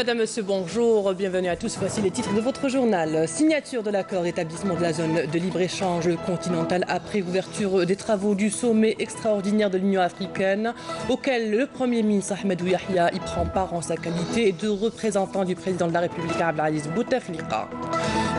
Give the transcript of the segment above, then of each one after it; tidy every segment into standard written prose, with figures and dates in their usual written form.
Madame, Monsieur, bonjour, bienvenue à tous. Voici les titres de votre journal. Signature de l'accord d'établissement de la zone de libre-échange continentale après ouverture des travaux du sommet extraordinaire de l'Union africaine, auquel le Premier ministre Ahmadou Yahya y prend part en sa qualité de représentant du président de la République Abdelaziz Bouteflika.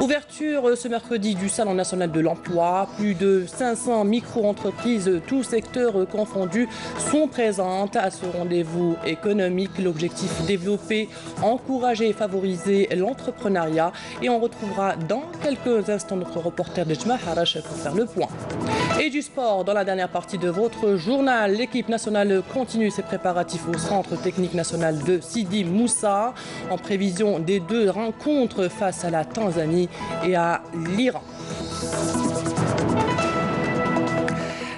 Ouverture ce mercredi du Salon national de l'emploi. Plus de 500 micro-entreprises, tous secteurs confondus, sont présentes à ce rendez-vous économique. L'objectif, développer, encourager et favoriser l'entrepreneuriat. Et on retrouvera dans quelques instants notre reporter Nejma Harash pour faire le point. Et du sport, dans la dernière partie de votre journal, l'équipe nationale continue ses préparatifs au centre technique national de Sidi Moussa en prévision des deux rencontres face à la Tanzanie et à l'Iran.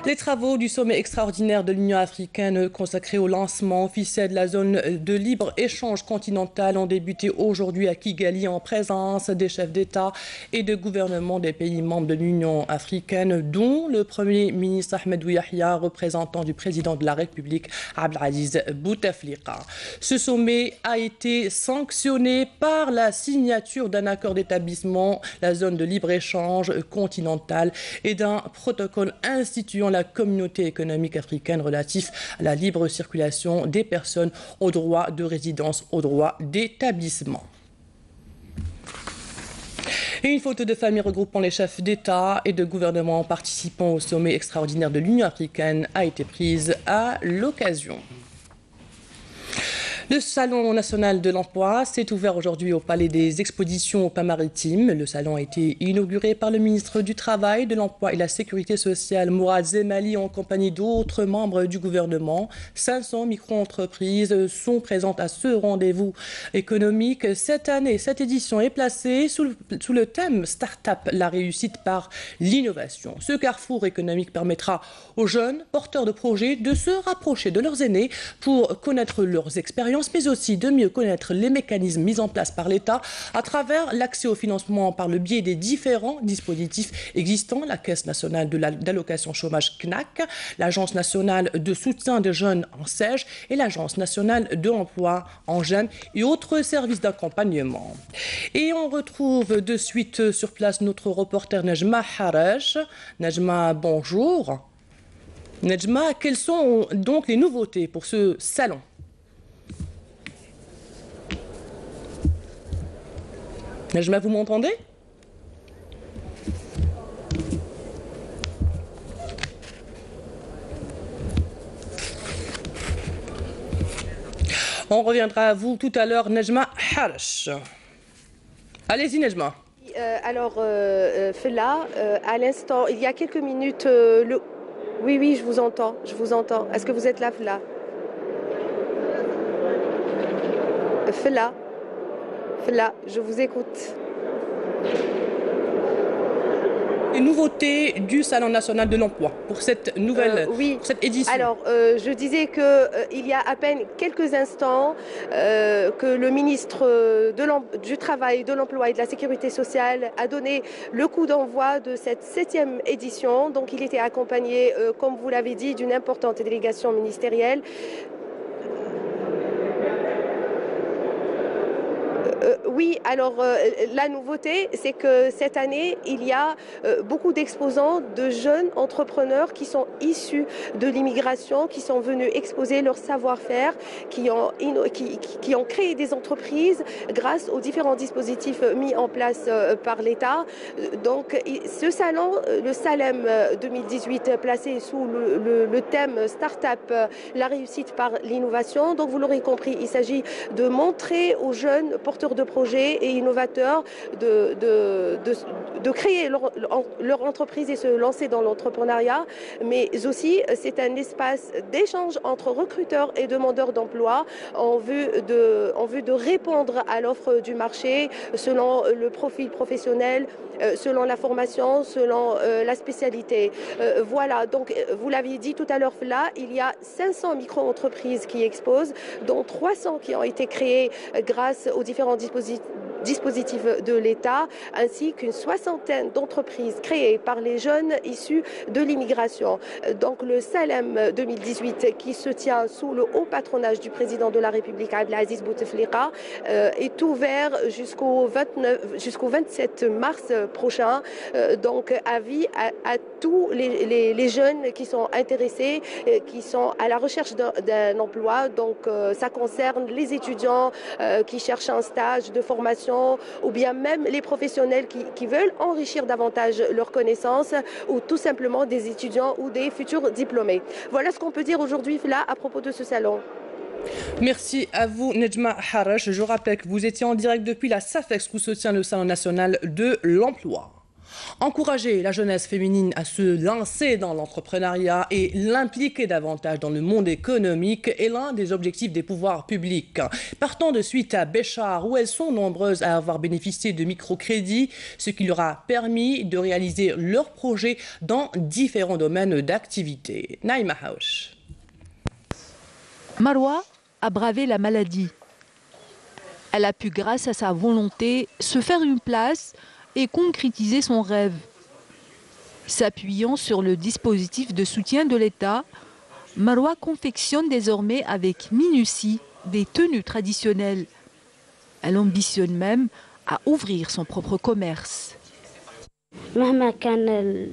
Les travaux du sommet extraordinaire de l'Union africaine consacrés au lancement officiel de la zone de libre-échange continentale ont débuté aujourd'hui à Kigali en présence des chefs d'État et de gouvernement des pays membres de l'Union africaine, dont le Premier ministre Ahmadou Yahya, représentant du président de la République Abdelaziz Bouteflika. Ce sommet a été sanctionné par la signature d'un accord d'établissement, la zone de libre-échange continentale, et d'un protocole instituant la communauté économique africaine relatif à la libre circulation des personnes, au droit de résidence, au droit d'établissement. Et une photo de famille regroupant les chefs d'État et de gouvernement participant au sommet extraordinaire de l'Union africaine a été prise à l'occasion. Le Salon national de l'emploi s'est ouvert aujourd'hui au Palais des Expositions au Pas-Maritime. Le salon a été inauguré par le ministre du Travail, de l'Emploi et de la Sécurité sociale, Mourad Zemali, en compagnie d'autres membres du gouvernement. 500 micro-entreprises sont présentes à ce rendez-vous économique. Cette année, cette édition est placée sous le thème Start-up, la réussite par l'innovation. Ce carrefour économique permettra aux jeunes porteurs de projets de se rapprocher de leurs aînés pour connaître leurs expériences, mais aussi de mieux connaître les mécanismes mis en place par l'État à travers l'accès au financement par le biais des différents dispositifs existants, la Caisse nationale d'allocation chômage CNAC, l'Agence nationale de soutien des jeunes en SEJ et l'Agence nationale de l'emploi en jeunes et autres services d'accompagnement. Et on retrouve de suite sur place notre reporter Nejma Harash. Nejma, bonjour. Nejma, quelles sont donc les nouveautés pour ce salon ? Nejma, vous m'entendez? On reviendra à vous tout à l'heure, Nejma Harash. Allez-y, Nejma. Fela, à l'instant, il y a quelques minutes, Oui, je vous entends, Est-ce que vous êtes là, Fela? Fela, je vous écoute. Les nouveautés du Salon national de l'emploi pour cette nouvelle cette édition. Alors, je disais qu'il y a à peine quelques instants que le ministre du Travail, de l'Emploi et de la Sécurité sociale a donné le coup d'envoi de cette 7e édition. Donc, il était accompagné, comme vous l'avez dit, d'une importante délégation ministérielle. La nouveauté, c'est que cette année, il y a beaucoup d'exposants de jeunes entrepreneurs qui sont issus de l'immigration, qui sont venus exposer leur savoir-faire, qui ont créé des entreprises grâce aux différents dispositifs mis en place par l'État. Donc, ce salon, le Salem 2018, placé sous le thème Start-up, la réussite par l'innovation. Donc, vous l'aurez compris, il s'agit de montrer aux jeunes porteurs de projets et innovateurs de créer leur entreprise et se lancer dans l'entrepreneuriat, mais aussi c'est un espace d'échange entre recruteurs et demandeurs d'emploi en vue de répondre à l'offre du marché selon le profil professionnel, selon la formation, selon la spécialité. Voilà, donc vous l'aviez dit tout à l'heure là, il y a 500 micro-entreprises qui exposent, dont 300 qui ont été créées grâce aux différents dispositifs de l'État, ainsi qu'une soixantaine d'entreprises créées par les jeunes issus de l'immigration. Donc le Salem 2018, qui se tient sous le haut patronage du président de la République, Abdelaziz Bouteflika, est ouvert jusqu'au 27 mars prochain. Donc avis à tous les jeunes qui sont intéressés, qui sont à la recherche d'un emploi. Donc ça concerne les étudiants qui cherchent un stage de formation, ou bien même les professionnels qui veulent enrichir davantage leurs connaissances, ou tout simplement des étudiants ou des futurs diplômés. Voilà ce qu'on peut dire aujourd'hui là à propos de ce salon. Merci à vous, Nejma Harash. Je rappelle que vous étiez en direct depuis la SAFEX où se tient le Salon national de l'emploi. Encourager la jeunesse féminine à se lancer dans l'entrepreneuriat et l'impliquer davantage dans le monde économique est l'un des objectifs des pouvoirs publics. Partons de suite à Béchar, où elles sont nombreuses à avoir bénéficié de microcrédits, ce qui leur a permis de réaliser leurs projets dans différents domaines d'activité. Naïma Haouch. Marwa a bravé la maladie. Elle a pu, grâce à sa volonté, se faire une place et concrétiser son rêve. S'appuyant sur le dispositif de soutien de l'État, Marwa confectionne désormais avec minutie des tenues traditionnelles. Elle ambitionne même à ouvrir son propre commerce. مهما كان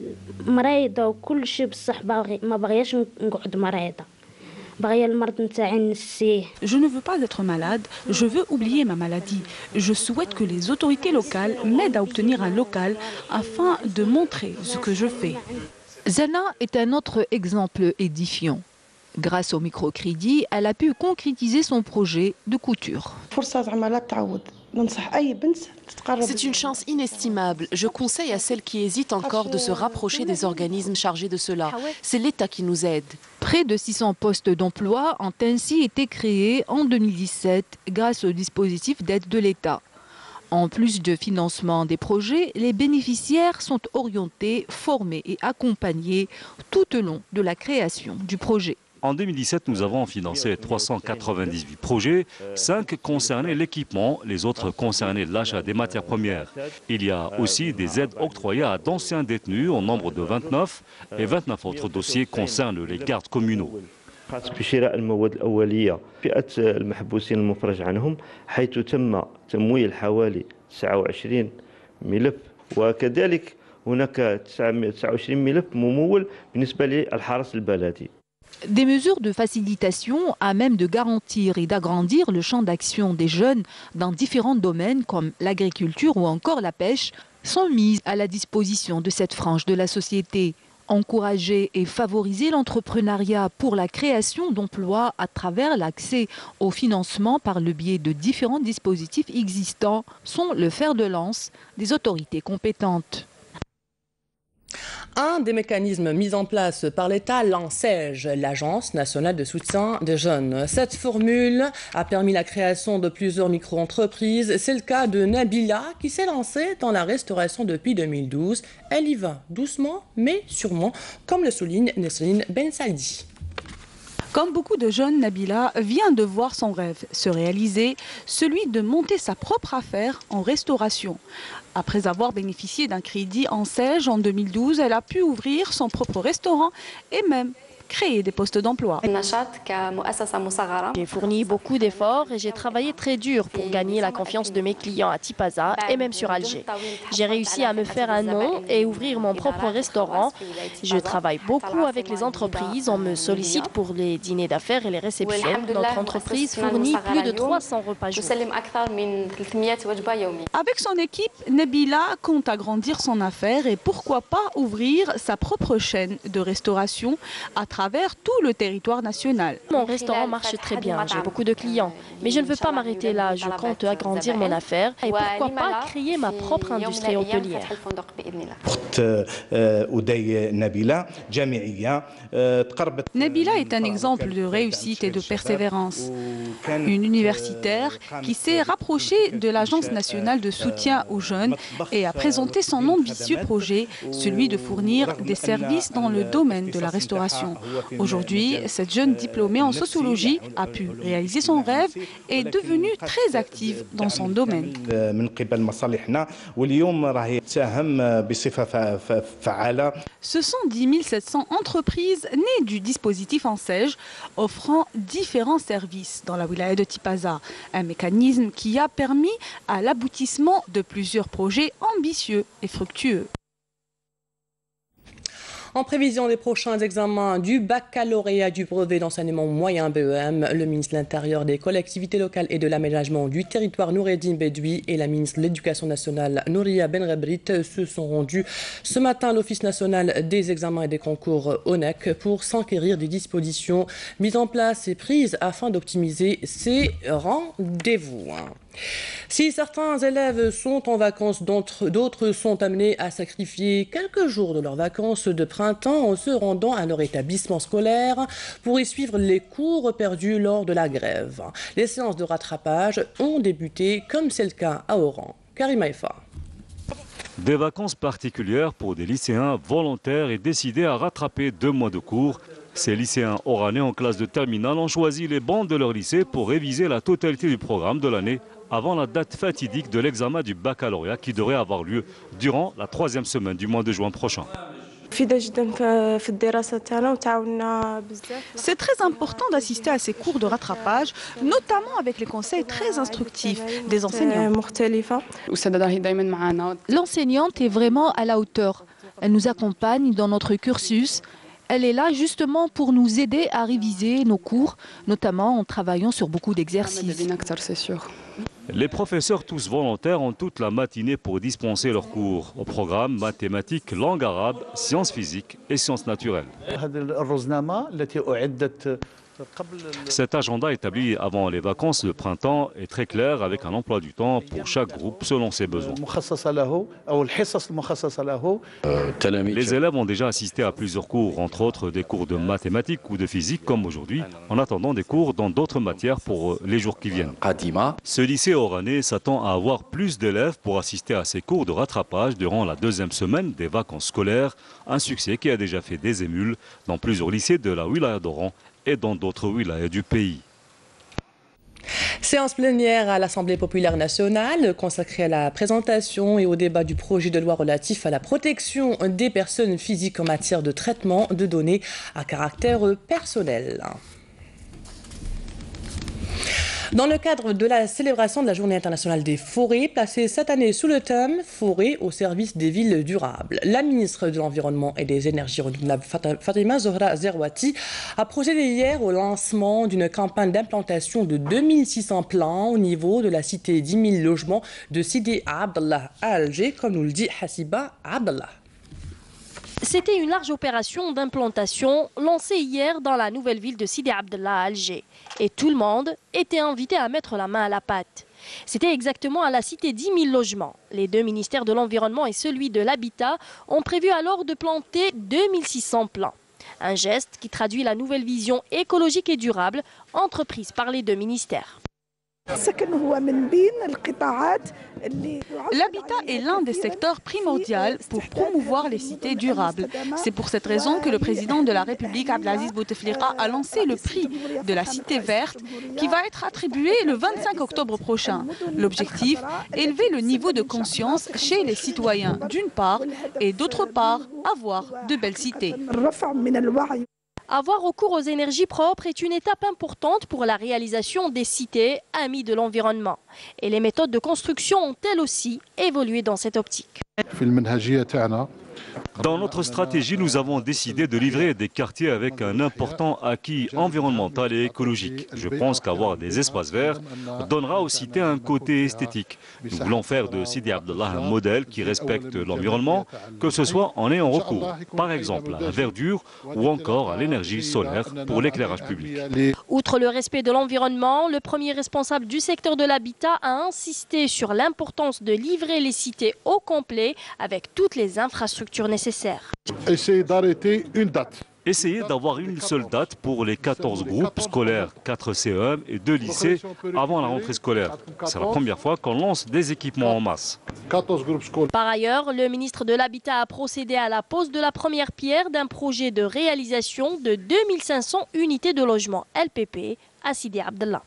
مريضة وكل شيء بصح ما بغياش نقعد مريضة. Je ne veux pas être malade, je veux oublier ma maladie. Je souhaite que les autorités locales m'aident à obtenir un local afin de montrer ce que je fais. Zana est un autre exemple édifiant. Grâce au microcrédit, elle a pu concrétiser son projet de couture. C'est une chance inestimable. Je conseille à celles qui hésitent encore de se rapprocher des organismes chargés de cela. C'est l'État qui nous aide. Près de 600 postes d'emploi ont ainsi été créés en 2017 grâce au dispositif d'aide de l'État. En plus de financement des projets, les bénéficiaires sont orientés, formés et accompagnés tout au long de la création du projet. En 2017, nous avons financé 398 projets, 5 concernaient l'équipement, les autres concernaient l'achat des matières premières. Il y a aussi des aides octroyées à d'anciens détenus au nombre de 29 et 29 autres dossiers concernent les gardes communaux. بشراء المواد الأولية فئة المحبوسين المفرج عنهم حيث تم تمويل حوالي 29 ملف وكذلك هناك 29 ملف ممول بالنسبة للحرس البلدي. Des mesures de facilitation à même de garantir et d'agrandir le champ d'action des jeunes dans différents domaines comme l'agriculture ou encore la pêche sont mises à la disposition de cette frange de la société. Encourager et favoriser l'entrepreneuriat pour la création d'emplois à travers l'accès au financement par le biais de différents dispositifs existants sont le fer de lance des autorités compétentes. Un des mécanismes mis en place par l'État, l'ANSEJ, l'Agence nationale de soutien des jeunes. Cette formule a permis la création de plusieurs micro-entreprises. C'est le cas de Nabila qui s'est lancée dans la restauration depuis 2012. Elle y va doucement mais sûrement, comme le souligne Nesrine Ben Saidi. Comme beaucoup de jeunes, Nabila vient de voir son rêve se réaliser, celui de monter sa propre affaire en restauration. Après avoir bénéficié d'un crédit ANSEJ en 2012, elle a pu ouvrir son propre restaurant et même créer des postes d'emploi. J'ai fourni beaucoup d'efforts et j'ai travaillé très dur pour gagner la confiance de mes clients à Tipaza et même sur Alger. J'ai réussi à me faire un nom et ouvrir mon propre restaurant. Je travaille beaucoup avec les entreprises. On me sollicite pour les dîners d'affaires et les réceptions. Notre entreprise fournit plus de 300 repas jour. Avec son équipe, Nabila compte agrandir son affaire et pourquoi pas ouvrir sa propre chaîne de restauration à travers tout le territoire national. Mon restaurant marche très bien, j'ai beaucoup de clients. Mais je ne veux pas m'arrêter là, je compte agrandir mon affaire et pourquoi pas créer ma propre industrie hôtelière. Nabila est un exemple de réussite et de persévérance. Une universitaire qui s'est rapprochée de l'Agence nationale de soutien aux jeunes jeunes et a présenté son ambitieux projet, celui de fournir des services dans le domaine de la restauration. Aujourd'hui, cette jeune diplômée en sociologie a pu réaliser son rêve et est devenue très active dans son domaine. Ce sont 10 700 entreprises nées du dispositif Ensej, offrant différents services dans la wilaya de Tipaza. Un mécanisme qui a permis à l'aboutissement de plusieurs projets ambitieux et fructueux. En prévision des prochains examens du baccalauréat du brevet d'enseignement moyen BEM, le ministre de l'Intérieur, des collectivités locales et de l'aménagement du territoire Noureddine Bedoui et la ministre de l'Éducation nationale Nouria Benrebrit se sont rendus ce matin à l'Office national des examens et des concours ONEC pour s'enquérir des dispositions mises en place et prises afin d'optimiser ces rendez-vous. Si certains élèves sont en vacances, d'autres sont amenés à sacrifier quelques jours de leurs vacances de printemps en se rendant à leur établissement scolaire pour y suivre les cours perdus lors de la grève. Les séances de rattrapage ont débuté comme c'est le cas à Oran. Karima Efa. Des vacances particulières pour des lycéens volontaires et décidés à rattraper 2 mois de cours. Ces lycéens oranais en classe de terminale ont choisi les bancs de leur lycée pour réviser la totalité du programme de l'année avant la date fatidique de l'examen du baccalauréat qui devrait avoir lieu durant la 3e semaine du mois de juin prochain. C'est très important d'assister à ces cours de rattrapage, notamment avec les conseils très instructifs des enseignants. L'enseignante est vraiment à la hauteur. Elle nous accompagne dans notre cursus. Elle est là justement pour nous aider à réviser nos cours, notamment en travaillant sur beaucoup d'exercices. Les professeurs, tous volontaires, ont toute la matinée pour dispenser leurs cours. Au programme, mathématiques, langue arabe, sciences physiques et sciences naturelles. Cet agenda établi avant les vacances de printemps est très clair avec un emploi du temps pour chaque groupe selon ses besoins. Les élèves ont déjà assisté à plusieurs cours, entre autres des cours de mathématiques ou de physique comme aujourd'hui, en attendant des cours dans d'autres matières pour les jours qui viennent. Ce lycée oranais s'attend à avoir plus d'élèves pour assister à ces cours de rattrapage durant la 2e semaine des vacances scolaires, un succès qui a déjà fait des émules dans plusieurs lycées de la wilaya d'Oran et dans d'autres wilayas du pays. Séance plénière à l'Assemblée populaire nationale consacrée à la présentation et au débat du projet de loi relatif à la protection des personnes physiques en matière de traitement de données à caractère personnel. Dans le cadre de la célébration de la Journée internationale des forêts, placée cette année sous le thème « Forêt au service des villes durables », la ministre de l'Environnement et des Énergies renouvelables, Fatima Zohra Zerouati, a procédé hier au lancement d'une campagne d'implantation de 2600 plants au niveau de la cité 10 000 logements de Sidi Abdallah à Alger, comme nous le dit Hassiba Abdallah. C'était une large opération d'implantation lancée hier dans la nouvelle ville de Sidi Abdallah à Alger. Et tout le monde était invité à mettre la main à la pâte. C'était exactement à la cité 10 000 logements. Les 2 ministères de l'Environnement et celui de l'Habitat ont prévu alors de planter 2600 plants. Un geste qui traduit la nouvelle vision écologique et durable entreprise par les 2 ministères. L'habitat est l'un des secteurs primordiaux pour promouvoir les cités durables. C'est pour cette raison que le président de la République, Abdelaziz Bouteflika, a lancé le prix de la cité verte qui va être attribué le 25 octobre prochain. L'objectif, élever le niveau de conscience chez les citoyens d'une part et d'autre part, avoir de belles cités. Avoir recours aux énergies propres est une étape importante pour la réalisation des cités amies de l'environnement. Et les méthodes de construction ont elles aussi évolué dans cette optique. Dans notre stratégie, nous avons décidé de livrer des quartiers avec un important acquis environnemental et écologique. Je pense qu'avoir des espaces verts donnera aux cités un côté esthétique. Nous voulons faire de Sidi Abdallah un modèle qui respecte l'environnement, que ce soit en ayant recours, par exemple, à la verdure ou encore à l'énergie solaire pour l'éclairage public. Outre le respect de l'environnement, le premier responsable du secteur de l'habitat a insisté sur l'importance de livrer les cités au complet avec toutes les infrastructures nécessaires. Essayer d'arrêter une date Essayez d'avoir une seule date pour les 14 groupes scolaires, 4 CEM et 2 lycées avant la rentrée scolaire. C'est la première fois qu'on lance des équipements en masse. Par ailleurs, le ministre de l'Habitat a procédé à la pose de la première pierre d'un projet de réalisation de 2500 unités de logement LPP à Sidi Abdallah.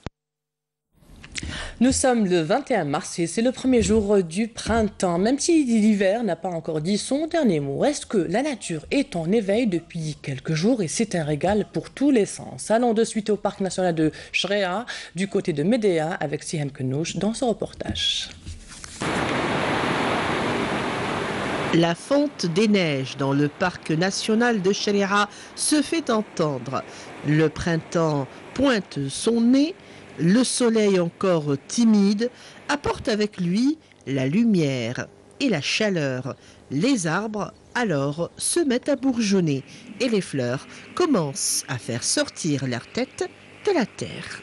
Nous sommes le 21 mars et c'est le premier jour du printemps. Même si l'hiver n'a pas encore dit son dernier mot, reste que la nature est en éveil depuis quelques jours et c'est un régal pour tous les sens. Allons de suite au parc national de Chréa, du côté de Médéa, avec Sihem Kenouch dans ce reportage. La fonte des neiges dans le parc national de Chréa se fait entendre. Le printemps pointe son nez. Le soleil encore timide apporte avec lui la lumière et la chaleur. Les arbres alors se mettent à bourgeonner et les fleurs commencent à faire sortir leur tête de la terre.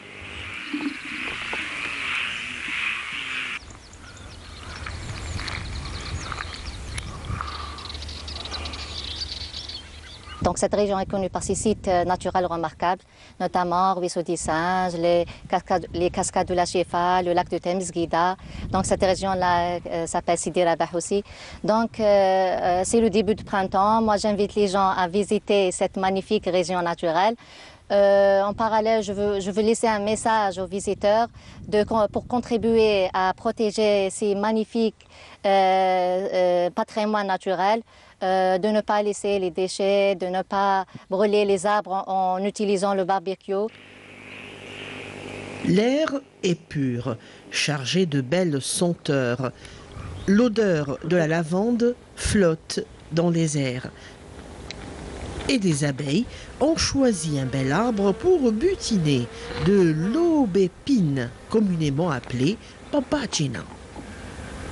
Donc cette région est connue par ses sites naturels remarquables, notamment Ruisseau des Singes, les cascades de la Chefa, le lac de Temesguida. Donc cette région-là s'appelle Sidi Rabah aussi. Donc c'est le début du printemps. Moi j'invite les gens à visiter cette magnifique région naturelle. En parallèle, je veux laisser un message aux visiteurs pour contribuer à protéger ces magnifiques patrimoines naturels. De ne pas laisser les déchets, de ne pas brûler les arbres en utilisant le barbecue. L'air est pur, chargé de belles senteurs. L'odeur de la lavande flotte dans les airs. Et des abeilles ont choisi un bel arbre pour butiner, de l'aubépine, communément appelée papachina.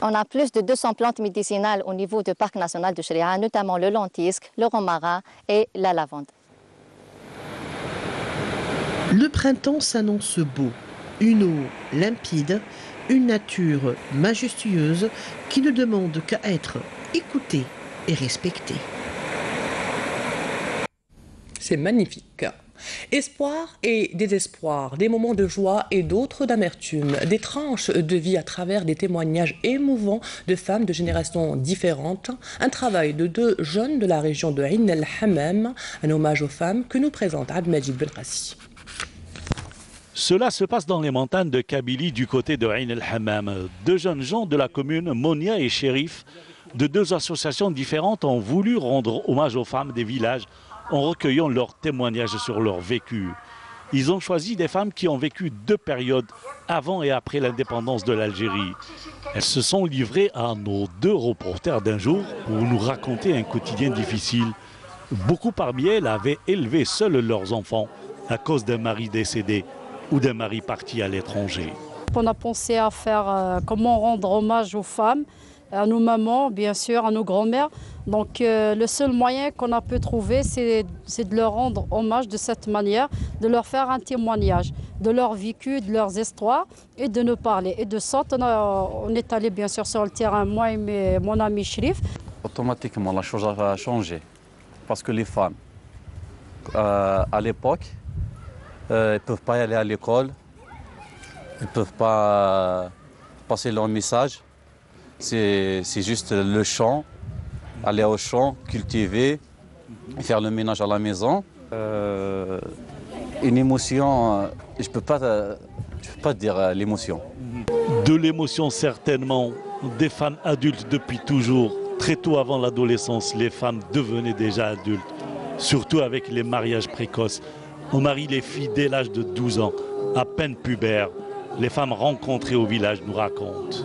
On a plus de 200 plantes médicinales au niveau du parc national de Chréa, notamment le lentisque, le romarin et la lavande. Le printemps s'annonce beau, une eau limpide, une nature majestueuse qui ne demande qu'à être écoutée et respectée. C'est magnifique. Espoir et désespoir, des moments de joie et d'autres d'amertume, des tranches de vie à travers des témoignages émouvants de femmes de générations différentes, un travail de 2 jeunes de la région de Ain el-Hammam, un hommage aux femmes que nous présente Abdelmajid Belkacsi. Cela se passe dans les montagnes de Kabylie du côté de Ain el-Hammam. 2 jeunes gens de la commune, Monia et Chérif, de 2 associations différentes, ont voulu rendre hommage aux femmes des villages en recueillant leurs témoignages sur leur vécu. Ils ont choisi des femmes qui ont vécu 2 périodes avant et après l'indépendance de l'Algérie. Elles se sont livrées à nos 2 reporters d'un jour pour nous raconter un quotidien difficile. Beaucoup parmi elles avaient élevé seules leurs enfants à cause d'un mari décédé ou d'un mari parti à l'étranger. On a pensé à faire comment rendre hommage aux femmes, à nos mamans, bien sûr, à nos grands-mères. Donc le seul moyen qu'on a pu trouver, c'est de leur rendre hommage de cette manière, de leur faire un témoignage de leur vécu, de leurs histoires et de nous parler. Et de ça, on est allé bien sûr sur le terrain, moi et mon ami Chérif. Automatiquement, la chose a changé parce que les femmes, à l'époque, ils ne peuvent pas aller à l'école, ils ne peuvent pas passer leur message. C'est juste le champ, aller au champ, cultiver, faire le ménage à la maison. Une émotion, je ne peux pas dire l'émotion. De l'émotion certainement, des femmes adultes depuis toujours. Très tôt avant l'adolescence, les femmes devenaient déjà adultes, surtout avec les mariages précoces. On marie les filles dès l'âge de 12 ans, à peine pubères. Les femmes rencontrées au village nous racontent.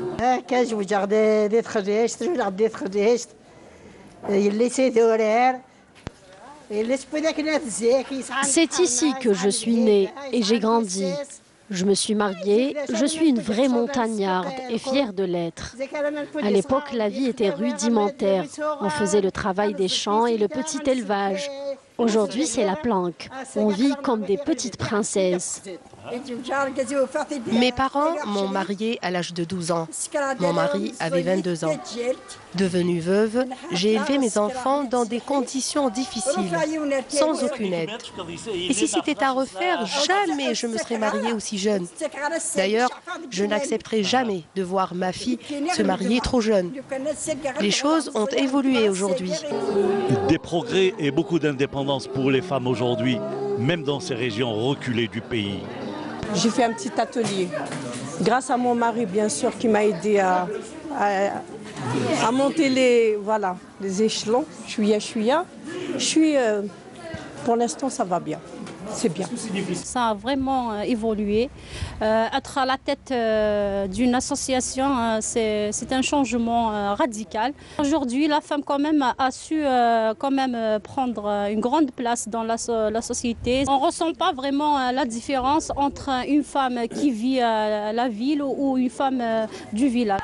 C'est ici que je suis née et j'ai grandi. Je me suis mariée, je suis une vraie montagnarde et fière de l'être. À l'époque, la vie était rudimentaire. On faisait le travail des champs et le petit élevage. Aujourd'hui, c'est la planque. On vit comme des petites princesses. Mes parents m'ont mariée à l'âge de 12 ans. Mon mari avait 22 ans. Devenue veuve, j'ai élevé mes enfants dans des conditions difficiles, sans aucune aide. Et si c'était à refaire, jamais je me serais mariée aussi jeune. D'ailleurs, je n'accepterai jamais de voir ma fille se marier trop jeune. Les choses ont évolué aujourd'hui. Des progrès et beaucoup d'indépendance pour les femmes aujourd'hui, même dans ces régions reculées du pays. J'ai fait un petit atelier. Grâce à mon mari, bien sûr, qui m'a aidé à monter les échelons. Pour l'instant, ça va bien. C'est bien. Ça a vraiment évolué. Être à la tête d'une association, c'est un changement radical. Aujourd'hui, la femme quand même a su prendre une grande place dans la société. On ne ressent pas vraiment la différence entre une femme qui vit à la ville ou une femme du village.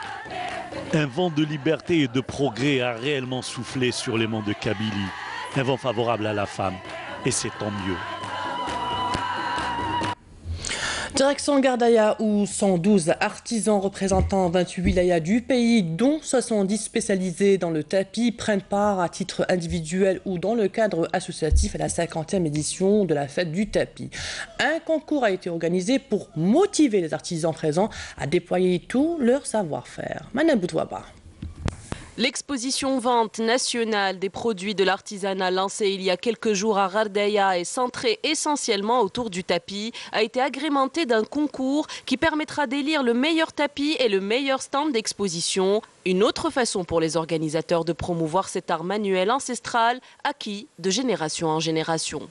Un vent de liberté et de progrès a réellement soufflé sur les monts de Kabylie. Un vent favorable à la femme. Et c'est tant mieux. Direction Gardaïa où 112 artisans représentant 28 wilayas du pays, dont 70 spécialisés dans le tapis, prennent part à titre individuel ou dans le cadre associatif à la 50e édition de la fête du tapis. Un concours a été organisé pour motiver les artisans présents à déployer tout leur savoir-faire. Madame Boutouaba. L'exposition vente nationale des produits de l'artisanat lancée il y a quelques jours à Gardaïa et centrée essentiellement autour du tapis a été agrémentée d'un concours qui permettra d'élire le meilleur tapis et le meilleur stand d'exposition. Une autre façon pour les organisateurs de promouvoir cet art manuel ancestral acquis de génération en génération.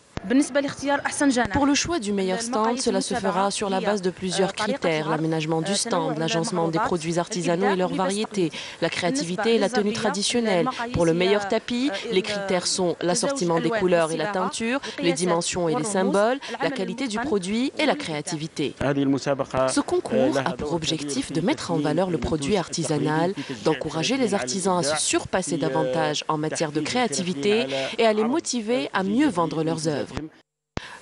Pour le choix du meilleur stand, cela se fera sur la base de plusieurs critères. L'aménagement du stand, l'agencement des produits artisanaux et leur variété, la créativité et la tenue traditionnelle. Pour le meilleur tapis, les critères sont l'assortiment des couleurs et la teinture, les dimensions et les symboles, la qualité du produit et la créativité. Ce concours a pour objectif de mettre en valeur le produit artisanal, d'encourager les artisans à se surpasser davantage en matière de créativité et à les motiver à mieux vendre leurs œuvres.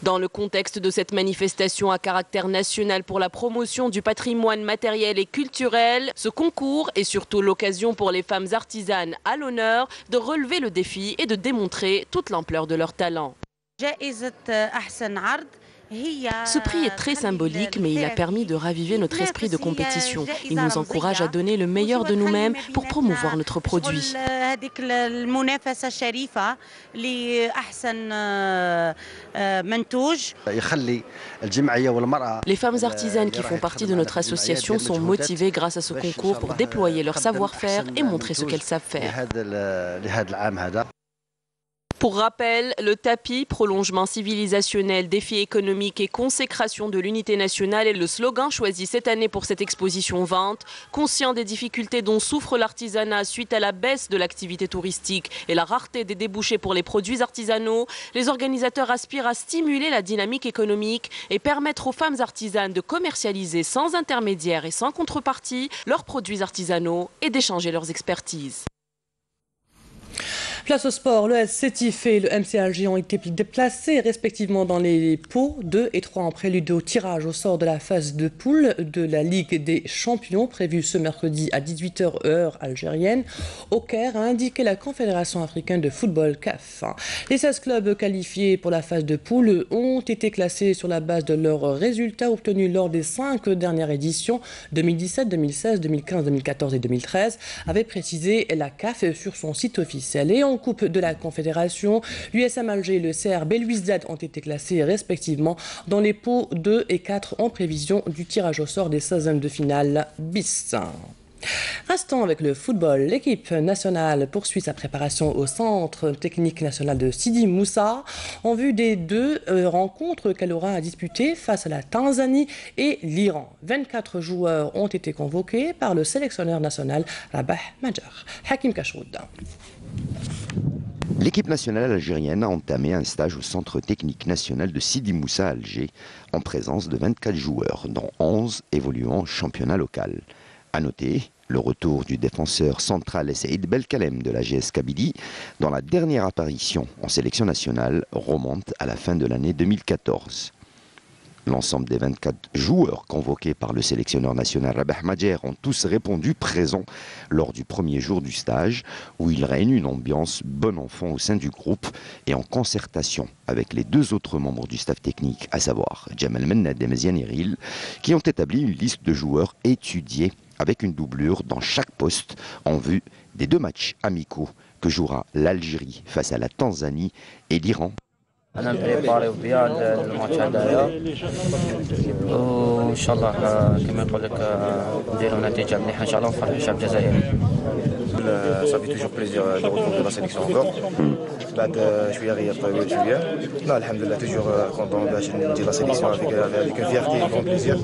Dans le contexte de cette manifestation à caractère national pour la promotion du patrimoine matériel et culturel, ce concours est surtout l'occasion pour les femmes artisanes à l'honneur de relever le défi et de démontrer toute l'ampleur de leur talent. Ce prix est très symbolique, mais il a permis de raviver notre esprit de compétition. Il nous encourage à donner le meilleur de nous-mêmes pour promouvoir notre produit. Les femmes artisanes qui font partie de notre association sont motivées grâce à ce concours pour déployer leur savoir-faire et montrer ce qu'elles savent faire. Pour rappel, le tapis, prolongement civilisationnel, défi économique et consécration de l'unité nationale est le slogan choisi cette année pour cette exposition vente. Conscient des difficultés dont souffre l'artisanat suite à la baisse de l'activité touristique et la rareté des débouchés pour les produits artisanaux, les organisateurs aspirent à stimuler la dynamique économique et permettre aux femmes artisanes de commercialiser sans intermédiaire et sans contrepartie leurs produits artisanaux et d'échanger leurs expertises. Place au sport, le Sétif et le MC Alger ont été déplacés respectivement dans les pots 2 et 3 en prélude au tirage au sort de la phase de poule de la Ligue des Champions prévue ce mercredi à 18h heure algérienne au Caire, a indiqué la Confédération africaine de football CAF. Les 16 clubs qualifiés pour la phase de poule ont été classés sur la base de leurs résultats obtenus lors des 5 dernières éditions 2017, 2016, 2015, 2014 et 2013, avait précisé la CAF sur son site officiel. Et en Coupe de la Confédération, l'USM Alger et le CRB Louis-Z ont été classés respectivement dans les pots 2 et 4 en prévision du tirage au sort des 16e de finale bis. Restons avec le football. L'équipe nationale poursuit sa préparation au Centre technique national de Sidi Moussa en vue des 2 rencontres qu'elle aura à disputer face à la Tanzanie et l'Iran. 24 joueurs ont été convoqués par le sélectionneur national Rabah Majar. Hakim Kachroud. L'équipe nationale algérienne a entamé un stage au Centre technique national de Sidi Moussa à Alger, en présence de 24 joueurs, dont 11 évoluant au championnat local. À noter le retour du défenseur central Saïd Belkalem de la GS Kabylie, dont la dernière apparition en sélection nationale remonte à la fin de l'année 2014. L'ensemble des 24 joueurs convoqués par le sélectionneur national Rabah Madjer ont tous répondu présents lors du premier jour du stage, où il règne une ambiance bon enfant au sein du groupe et en concertation avec les deux autres membres du staff technique, à savoir Jamal Mennad et Meziane Iril, qui ont établi une liste de joueurs étudiés avec une doublure dans chaque poste en vue des 2 matchs amicaux que jouera l'Algérie face à la Tanzanie et l'Iran. انا مبريباريو بيا الماتش هذايا وان شاء الله كما نقول لك نديروا نتيجه مليحه ان شاء الله ونفرحوا الشعب الجزائري. Ça fait toujours plaisir de retrouver la sélection encore. بعد شويه غير طويل شويه. لا الحمد لله toujours content باش ندير la sélection avec une fierté et un grand plaisir.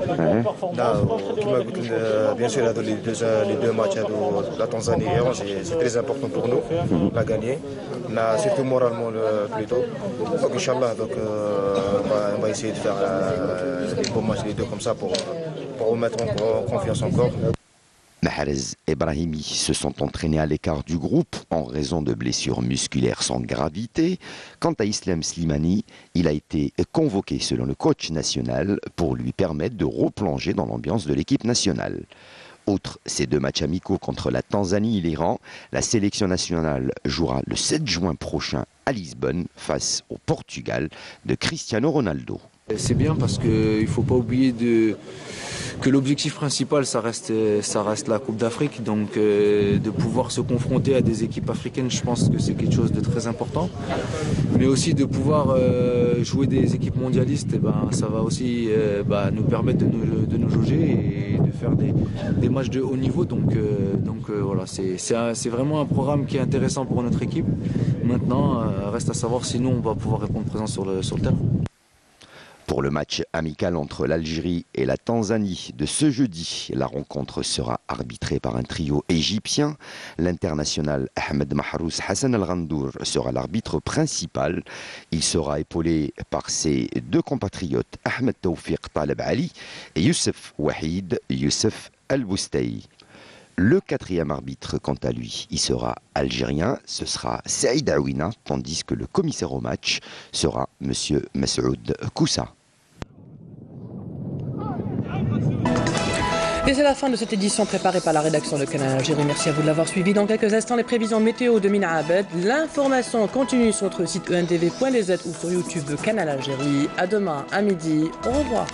لا كما قلت bien sûr هذو les deux matchs هذو la Tanzanie et l'Iran c'est très important pour nous la gagner. Mais surtout moralement plutôt. Donc Inch'Allah donc on va essayer de faire des bons matchs les deux comme ça pour remettre en confiance encore. Mahrez et Brahimi se sont entraînés à l'écart du groupe en raison de blessures musculaires sans gravité. Quant à Islam Slimani, il a été convoqué selon le coach national pour lui permettre de replonger dans l'ambiance de l'équipe nationale. Outre ces 2 matchs amicaux contre la Tanzanie et l'Iran, la sélection nationale jouera le 7 juin prochain à Lisbonne face au Portugal de Cristiano Ronaldo. C'est bien parce qu'il ne faut pas oublier que l'objectif principal, ça reste la Coupe d'Afrique. Donc de pouvoir se confronter à des équipes africaines, je pense que c'est quelque chose de très important. Mais aussi de pouvoir jouer des équipes mondialistes, ça va aussi nous permettre de nous jauger et de faire des matchs de haut niveau. Donc voilà, c'est vraiment un programme qui est intéressant pour notre équipe. Maintenant, reste à savoir si nous, on va pouvoir répondre présent sur le terrain. Pour le match amical entre l'Algérie et la Tanzanie de ce jeudi, la rencontre sera arbitrée par un trio égyptien. L'international Ahmed Mahrouss Hassan Al-Ghandour sera l'arbitre principal. Il sera épaulé par ses 2 compatriotes Ahmed Tawfiq Taleb Ali et Youssef Wahid Youssef Al-Boustei. Le 4e arbitre, quant à lui, il sera algérien, ce sera Saïd Aouina, tandis que le commissaire au match sera M. Massoud Koussa. Et c'est la fin de cette édition préparée par la rédaction de Canal Algérie. Merci à vous de l'avoir suivi. Dans quelques instants, les prévisions météo de Mina Abed. L'information continue sur notre site endv.les ou sur YouTube de Canal Algérie. À demain, à midi. Au revoir.